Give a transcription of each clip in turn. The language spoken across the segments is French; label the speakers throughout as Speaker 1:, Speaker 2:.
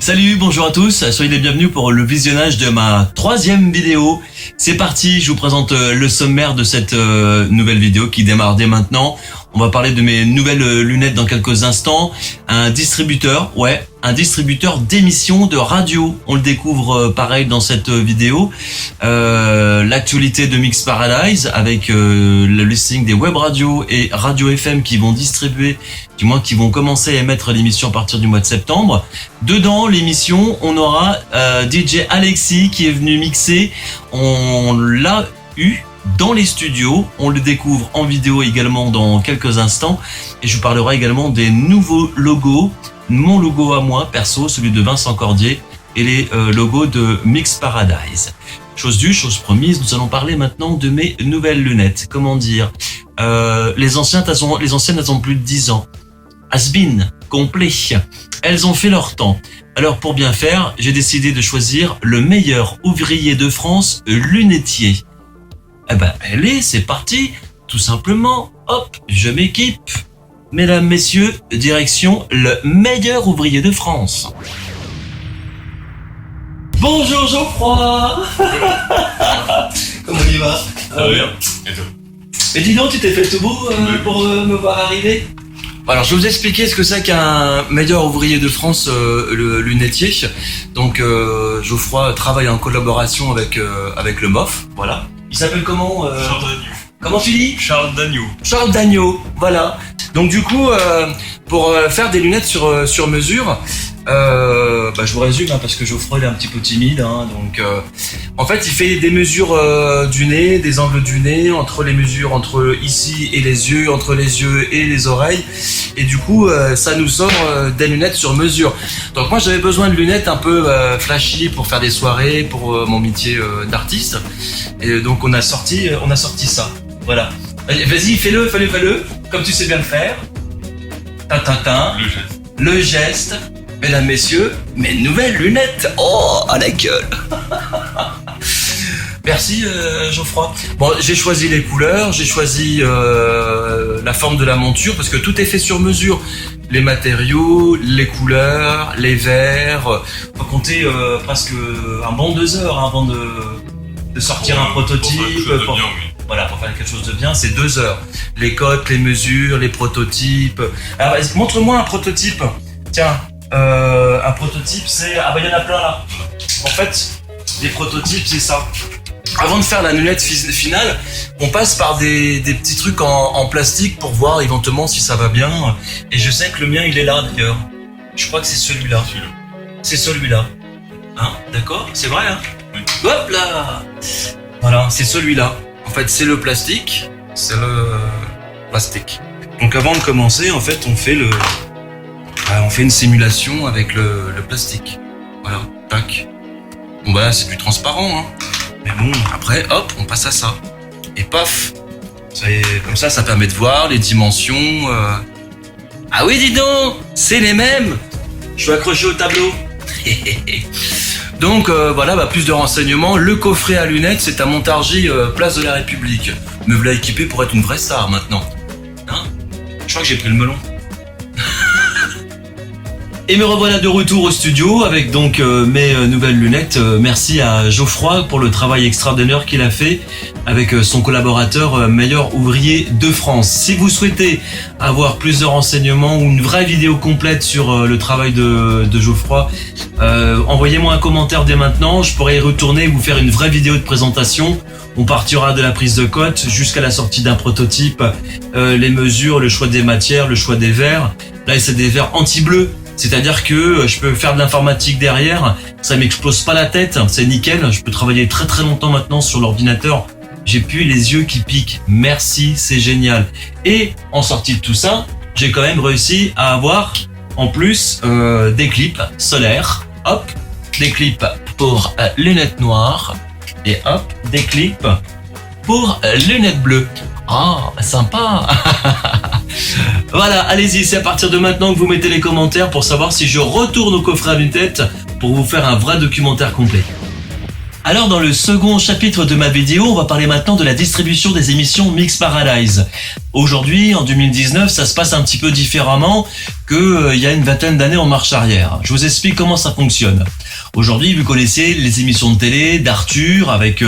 Speaker 1: Salut, bonjour à tous, soyez les bienvenus pour le visionnage de ma 3e vidéo. C'est parti, je vous présente le sommaire de cette nouvelle vidéo qui démarre dès maintenant. On va parler de mes nouvelles lunettes dans quelques instants. Un distributeur d'émissions de radio. On le découvre pareil dans cette vidéo. L'actualité de Mix Paradise avec le listing des web radios et radio FM qui vont distribuer, du moins qui vont commencer à émettre l'émission à partir du mois de septembre. Dedans l'émission, on aura DJ Alexis qui est venu mixer. On l'a eu dans les studios, on le découvre en vidéo également dans quelques instants et je vous parlerai également des nouveaux logos, mon logo à moi perso, celui de Vincent Cordier et les logos de Mix Paradise. Chose due, chose promise, nous allons parler maintenant de mes nouvelles lunettes. Comment dire, les anciennes elles ont plus de 10 ans. Has-been, complet. Elles ont fait leur temps. Alors pour bien faire, j'ai décidé de choisir le meilleur ouvrier de France, lunetier. Eh ben, allez, c'est parti, tout simplement, hop, je m'équipe. Mesdames, messieurs, direction le meilleur ouvrier de France. Bonjour Geoffroy. Comment il va?
Speaker 2: Ça va bien. Et toi?
Speaker 1: Mais dis donc, tu t'es fait tout beau pour me voir arriver? Alors, je vais vous expliquer ce que c'est qu'un meilleur ouvrier de France, le lunetier. Donc, Geoffroy travaille en collaboration avec le MOF, voilà. Il s'appelle comment
Speaker 2: Charles Dagnou.
Speaker 1: Comment tu dis?
Speaker 2: Charles Dagnou.
Speaker 1: Charles Dagnou, voilà. Donc du coup, pour faire des lunettes sur mesure, je vous résume parce que Geoffroy est un petit peu timide. Donc, en fait, il fait des mesures du nez, des angles du nez, entre les mesures entre ici et les yeux, entre les yeux et les oreilles. Et du coup, ça nous sort des lunettes sur mesure. Donc moi, j'avais besoin de lunettes un peu flashy pour faire des soirées, pour mon métier d'artiste. Et donc on a sorti ça. Voilà. Vas-y, fais-le, comme tu sais bien le faire. Le geste. Mesdames, messieurs, mes nouvelles lunettes. Oh, à la gueule. Merci Geoffroy. Bon, j'ai choisi les couleurs, j'ai choisi la forme de la monture parce que tout est fait sur mesure. Les matériaux, les couleurs, les verres. On va compter presque un bon 2 heures avant de sortir un prototype. Voilà, pour faire quelque chose de bien, c'est 2 heures. Les cotes, les mesures, les prototypes. Alors, montre-moi un prototype. Tiens, un prototype, c'est... Ah bah il y en a plein là. En fait, les prototypes, c'est ça. Avant de faire la lunette finale, on passe par des petits trucs en plastique pour voir éventuellement si ça va bien. Et je sais que le mien, il est là d'ailleurs. Je crois que c'est celui-là. C'est celui-là. Hein, d'accord? C'est vrai, hein? Oui. Hop là! Voilà, c'est celui-là. En fait, c'est le plastique. C'est le plastique. Donc avant de commencer, en fait, on fait une simulation avec le plastique. Voilà, tac. Bon bah là, c'est du transparent, hein. Mais bon, après, hop, on passe à ça. Et paf. Comme ça, ça permet de voir les dimensions. Ah oui, dis donc, c'est les mêmes. Je suis accroché au tableau. Donc voilà, plus de renseignements. Le coffret à lunettes, c'est à Montargis, place de la République. Me voilà équipé pour être une vraie star maintenant. Hein? Je crois que j'ai pris le melon. Et me revoilà de retour au studio avec donc mes nouvelles lunettes. Merci à Geoffroy pour le travail extraordinaire qu'il a fait avec son collaborateur meilleur ouvrier de France. Si vous souhaitez avoir plus de renseignements ou une vraie vidéo complète sur le travail de Geoffroy, envoyez-moi un commentaire dès maintenant. Je pourrai y retourner et vous faire une vraie vidéo de présentation. On partira de la prise de cote jusqu'à la sortie d'un prototype, les mesures, le choix des matières, le choix des verres. Là, c'est des verres anti-bleu. C'est-à-dire que je peux faire de l'informatique derrière, ça m'explose pas la tête, c'est nickel. Je peux travailler très très longtemps maintenant sur l'ordinateur. J'ai plus les yeux qui piquent. Merci, c'est génial. Et en sortie de tout ça, j'ai quand même réussi à avoir en plus des clips solaires. Hop, des clips pour lunettes noires et hop, des clips pour lunettes bleues. Ah, sympa. Voilà, allez-y, c'est à partir de maintenant que vous mettez les commentaires pour savoir si je retourne au coffret à lunettes pour vous faire un vrai documentaire complet. Alors dans le second chapitre de ma vidéo, on va parler maintenant de la distribution des émissions Mix Paradise. Aujourd'hui, en 2019, ça se passe un petit peu différemment qu'il y a une vingtaine d'années en marche arrière. Je vous explique comment ça fonctionne. Aujourd'hui, vous connaissez les émissions de télé d'Arthur avec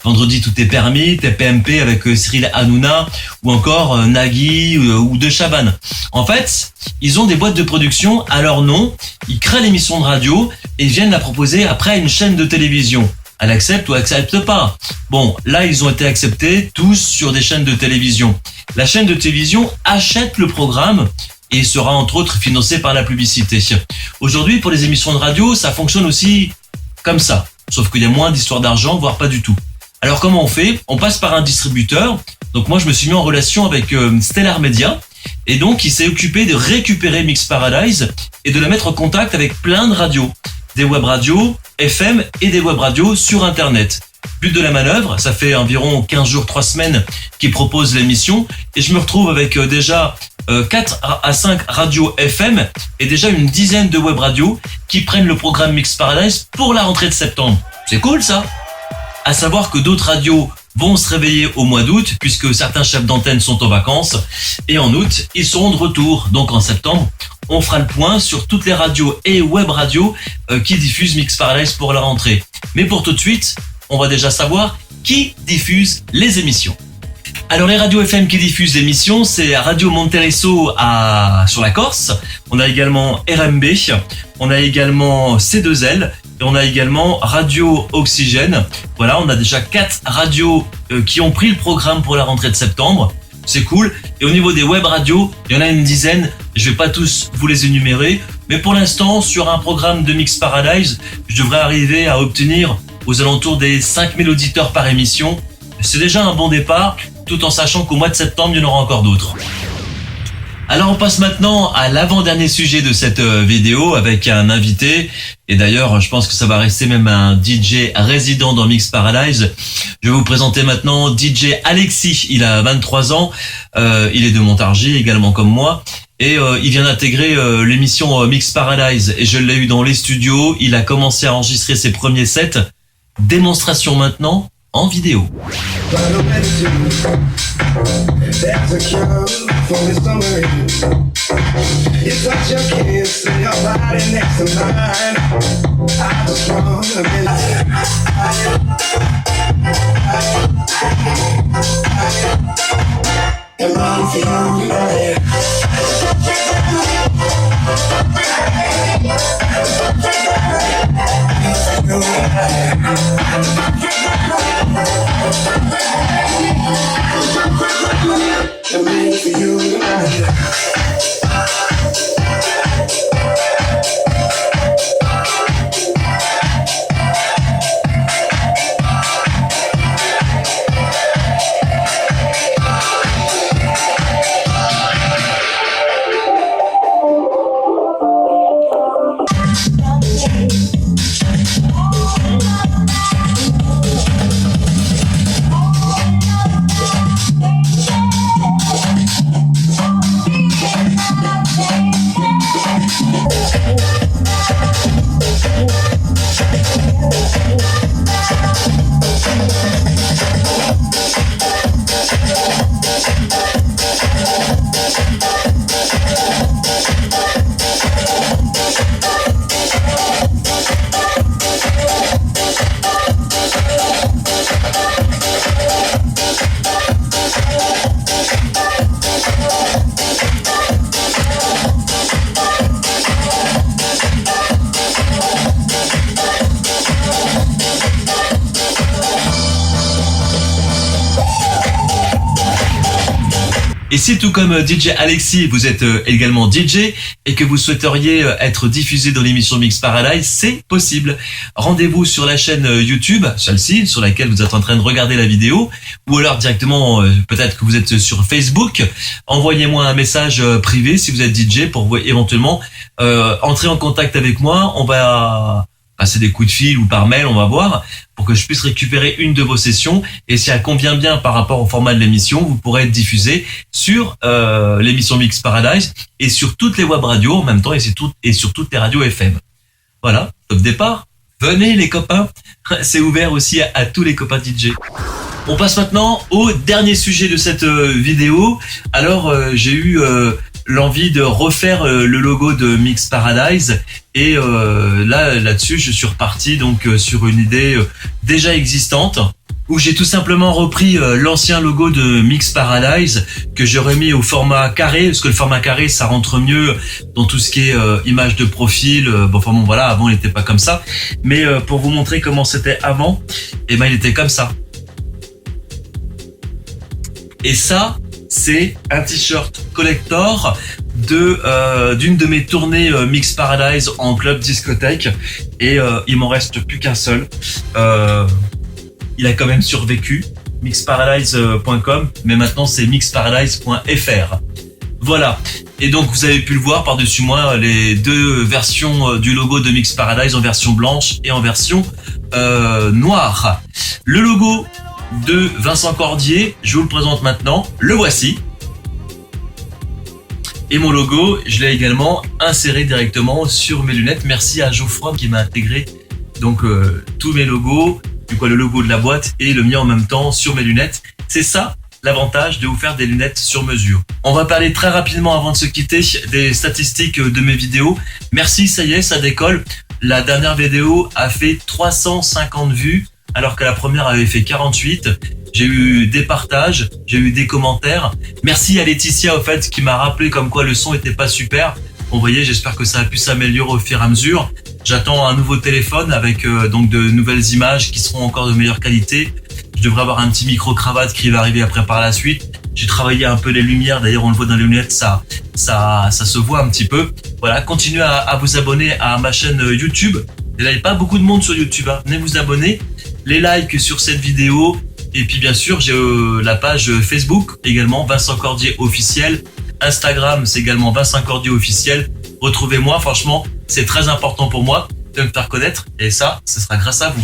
Speaker 1: Vendredi tout est permis, TPMP avec Cyril Hanouna ou encore Nagui ou de Chavannes. En fait, ils ont des boîtes de production à leur nom, ils créent l'émission de radio et viennent la proposer après à une chaîne de télévision. Elle accepte ou accepte pas. Bon, là, ils ont été acceptés tous sur des chaînes de télévision. La chaîne de télévision achète le programme et sera entre autres financé par la publicité. Aujourd'hui, pour les émissions de radio, ça fonctionne aussi comme ça. Sauf qu'il y a moins d'histoire d'argent, voire pas du tout. Alors comment on fait? On passe par un distributeur. Donc moi, je me suis mis en relation avec Stellar Media. Et donc, il s'est occupé de récupérer Mix Paradise et de la mettre en contact avec plein de radios. Des web radios FM et des web radios sur Internet. But de la manœuvre, ça fait environ 15 jours, 3 semaines qu'ils proposent l'émission et je me retrouve avec déjà 4 à 5 radios FM et déjà une dizaine de web radios qui prennent le programme Mix Paradise pour la rentrée de septembre. C'est cool ça. À savoir que d'autres radios vont se réveiller au mois d'août puisque certains chefs d'antenne sont en vacances et en août, ils seront de retour. Donc en septembre, on fera le point sur toutes les radios et web radios qui diffusent Mix Paradise pour la rentrée. Mais pour tout de suite, on va déjà savoir qui diffuse les émissions. Alors les radios FM qui diffusent l'émission, c'est Radio Monteresso sur la Corse, on a également RMB, on a également C2L, et on a également Radio Oxygène. Voilà, on a déjà 4 radios qui ont pris le programme pour la rentrée de septembre. C'est cool. Et au niveau des web radios, il y en a une dizaine. Je vais pas tous vous les énumérer. Mais pour l'instant, sur un programme de Mix Paradise, je devrais arriver à obtenir aux alentours des 5000 auditeurs par émission. C'est déjà un bon départ, tout en sachant qu'au mois de septembre, il y en aura encore d'autres. Alors on passe maintenant à l'avant-dernier sujet de cette vidéo avec un invité. Et d'ailleurs, je pense que ça va rester même un DJ résident dans Mix Paradise. Je vais vous présenter maintenant DJ Alexis. Il a 23 ans. Il est de Montargis également comme moi. Et il vient d'intégrer l'émission Mix Paradise. Et je l'ai eu dans les studios. Il a commencé à enregistrer ses premiers sets. Démonstration maintenant en vidéo.
Speaker 2: That's a cure for the summer. You touch your kiss and your body next to mine. I just wanna be like and run for you, baby. I'm made for you tonight.
Speaker 1: Et si tout comme DJ Alexis, vous êtes également DJ et que vous souhaiteriez être diffusé dans l'émission Mix Paradise, c'est possible. Rendez-vous sur la chaîne YouTube, celle-ci, sur laquelle vous êtes en train de regarder la vidéo, ou alors directement, peut-être que vous êtes sur Facebook. Envoyez-moi un message privé si vous êtes DJ pour éventuellement entrer en contact avec moi. On va passer des coups de fil ou par mail, on va voir, pour que je puisse récupérer une de vos sessions. Et si elle convient bien par rapport au format de l'émission, vous pourrez être diffusé sur l'émission Mix Paradise et sur toutes les web radios en même temps et sur toutes les radios FM. Voilà, top départ. Venez les copains, c'est ouvert aussi à tous les copains DJ. On passe maintenant au dernier sujet de cette vidéo. Alors j'ai eu l'envie de refaire le logo de Mix Paradise et là-dessus je suis reparti donc sur une idée déjà existante où j'ai tout simplement repris l'ancien logo de Mix Paradise que j'ai remis au format carré parce que le format carré ça rentre mieux dans tout ce qui est image de profil. Bon voilà, avant il n'était pas comme ça, mais pour vous montrer comment c'était avant, et ben il était comme ça. Et ça, c'est un t-shirt collector d'une de mes tournées Mix Paradise en club discothèque et il m'en reste plus qu'un seul. Il a quand même survécu, mixparadise.com, mais maintenant c'est mixparadise.fr. Voilà. Et donc vous avez pu le voir par-dessus moi les deux versions du logo de Mix Paradise en version blanche et en version noire. Le logo de Vincent Cordier, je vous le présente maintenant, le voici. Et mon logo, je l'ai également inséré directement sur mes lunettes. Merci à Geoffroy qui m'a intégré donc tous mes logos, le logo de la boîte et le mien en même temps sur mes lunettes. C'est ça l'avantage de vous faire des lunettes sur mesure. On va parler très rapidement avant de se quitter des statistiques de mes vidéos. Merci, ça y est, ça décolle. La dernière vidéo a fait 350 vues. Alors que la première avait fait 48. J'ai eu des partages, j'ai eu des commentaires. Merci à Laetitia au fait qui m'a rappelé comme quoi le son était pas super. Bon, vous voyez, j'espère que ça a pu s'améliorer au fur et à mesure. J'attends un nouveau téléphone avec donc de nouvelles images qui seront encore de meilleure qualité. Je devrais avoir un petit micro-cravate qui va arriver après par la suite. J'ai travaillé un peu les lumières, d'ailleurs on le voit dans les lunettes, ça se voit un petit peu. Voilà, continuez à vous abonner à ma chaîne YouTube. Il n'y a pas beaucoup de monde sur YouTube, hein. Venez vous abonner. Les likes sur cette vidéo et puis bien sûr j'ai la page Facebook également Vincent Cordier officiel, Instagram c'est également Vincent Cordier officiel. Retrouvez-moi, franchement c'est très important pour moi de me faire connaître et ça ce sera grâce à vous.